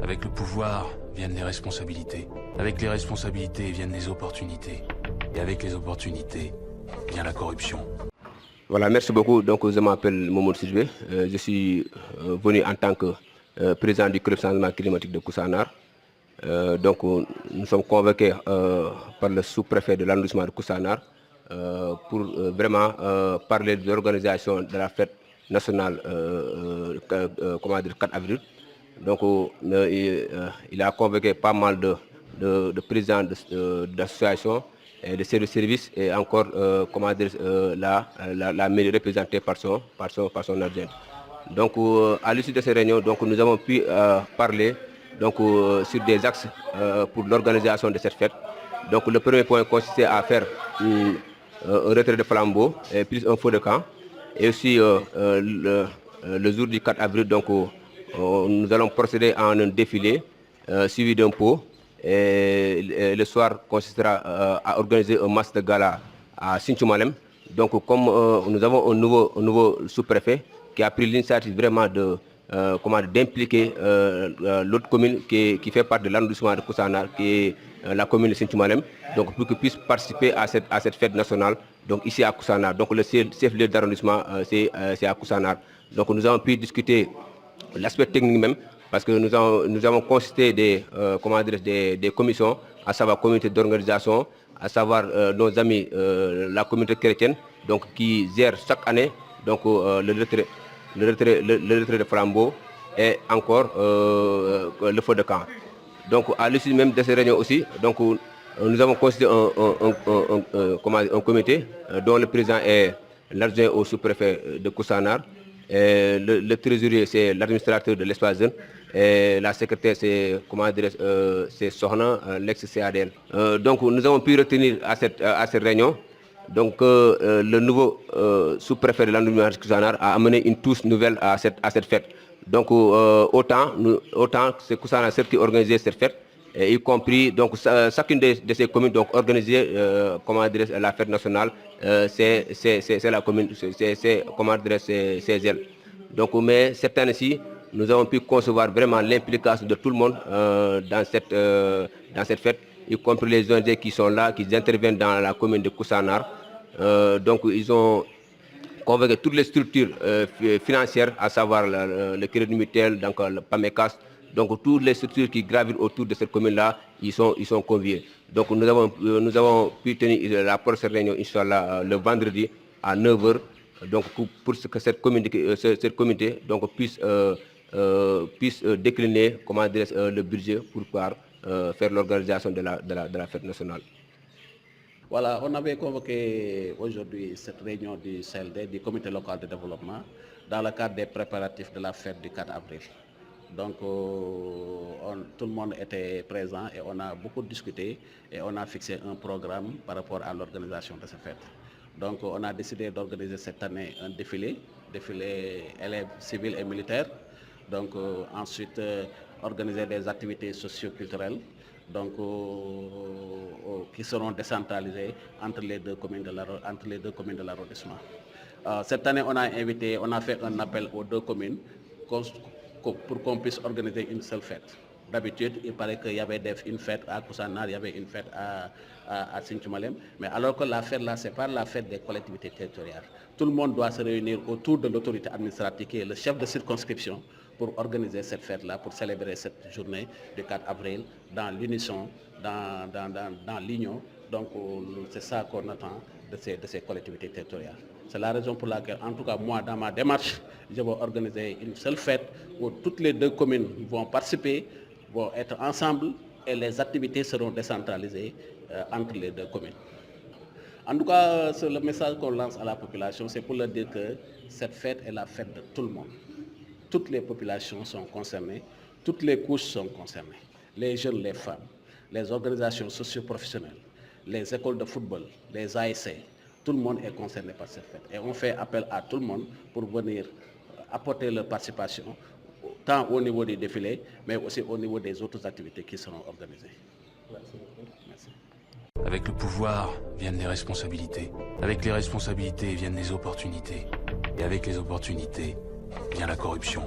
Avec le pouvoir viennent les responsabilités. Avec les responsabilités viennent les opportunités. Et avec les opportunités vient la corruption. Voilà, merci beaucoup. Donc, je m'appelle Momoud Sidibé. Je suis venu en tant que président du club changement climatique de Koussanar. Donc, nous sommes convoqués par le sous-préfet de l'arrondissement de Koussanar pour vraiment parler de l'organisation de la fête nationale comment dire, 4 avril. Donc, il a convoqué pas mal de présidents d'associations et de services et encore comment dire, la mairie représentée par son adjoint. Donc, à l'issue de ces réunions, donc, nous avons pu parler donc, sur des axes pour l'organisation de cette fête. Donc, le premier point consistait à faire un retrait de flambeau et plus un feu de camp. Et aussi, le jour du 4 avril, donc, nous allons procéder à un défilé suivi d'un pot. Et le soir consistera à organiser un match de gala à Sinthiou-Malem. Donc, comme nous avons un nouveau sous-préfet qui a pris l'initiative vraiment d'impliquer l'autre commune qui fait partie de l'arrondissement de Koussanar, qui est la commune de Sinthiou-Malem, donc pour qu'ils puissent participer à cette fête nationale, donc ici à Koussanar. Donc le chef-lieu d'arrondissement, c'est à Koussanar. Donc nous avons pu discuter l'aspect technique même, parce que nous avons constitué des commissions, à savoir communauté d'organisation, à savoir nos amis, la communauté chrétienne, donc qui gère chaque année donc, le retrait de flambeau et encore le feu de camp. Donc à l'issue même de ces réunions aussi, donc, nous avons constitué un comité dont le président est l'adjoint au sous-préfet de Koussanar. Le trésorier, c'est l'administrateur de l'espace jeune. Et la secrétaire, c'est Sohna, l'ex-CADL. Donc nous avons pu retenir à cette réunion donc, le nouveau sous-préfet de l'arrondissement de Koussanar a amené une touche nouvelle à cette fête. Donc autant c'est Koussanar qui organisait cette fête, y compris donc chacune de ces communes donc organiser la fête nationale, c'est la commune, c'est elle. Donc mais cette année-ci, nous avons pu concevoir vraiment l'implication de tout le monde dans cette fête, y compris les ONG qui sont là, qui interviennent dans la commune de Koussanar. Donc ils ont convoqué toutes les structures financières, à savoir le Crédit Mutuel, donc le PAMECAS, donc toutes les structures qui gravitent autour de cette commune-là, ils sont conviés. Donc nous avons pu tenir la prochaine réunion, Inch'Allah, le vendredi à 9 h, donc pour que cette communauté donc, puisse décliner le budget pour pouvoir faire l'organisation de la fête nationale. Voilà, on avait convoqué aujourd'hui cette réunion du CLD, du comité local de développement, dans le cadre des préparatifs de la fête du 4 avril. Donc tout le monde était présent et on a beaucoup discuté et on a fixé un programme par rapport à l'organisation de cette fête. Donc on a décidé d'organiser cette année un défilé élèves civils et militaires. Donc ensuite organiser des activités socio-culturelles, donc qui seront décentralisées entre les deux communes de l'arrondissement. Cette année, on a fait un appel aux deux communes pour qu'on puisse organiser une seule fête. D'habitude, il paraît qu'il y avait une fête à Koussanar, il y avait une fête à Sinthiou-Malem, mais alors que la fête là, c'est pas la fête des collectivités territoriales. Tout le monde doit se réunir autour de l'autorité administrative qui est le chef de circonscription pour organiser cette fête-là, pour célébrer cette journée du 4 avril dans l'unisson, dans l'union. Donc c'est ça qu'on attend de ces collectivités territoriales. C'est la raison pour laquelle, en tout cas moi, dans ma démarche, je vais organiser une seule fête où toutes les deux communes vont participer, vont être ensemble et les activités seront décentralisées entre les deux communes. En tout cas, le message qu'on lance à la population, c'est pour leur dire que cette fête est la fête de tout le monde. Toutes les populations sont concernées, toutes les couches sont concernées. Les jeunes, les femmes, les organisations socio-professionnelles, les écoles de football, les ASC, tout le monde est concerné par cette fête. Et on fait appel à tout le monde pour venir apporter leur participation, tant au niveau des défilés, mais aussi au niveau des autres activités qui seront organisées. Merci beaucoup. Merci. Avec le pouvoir viennent les responsabilités. Avec les responsabilités viennent les opportunités. Et avec les opportunités vient la corruption.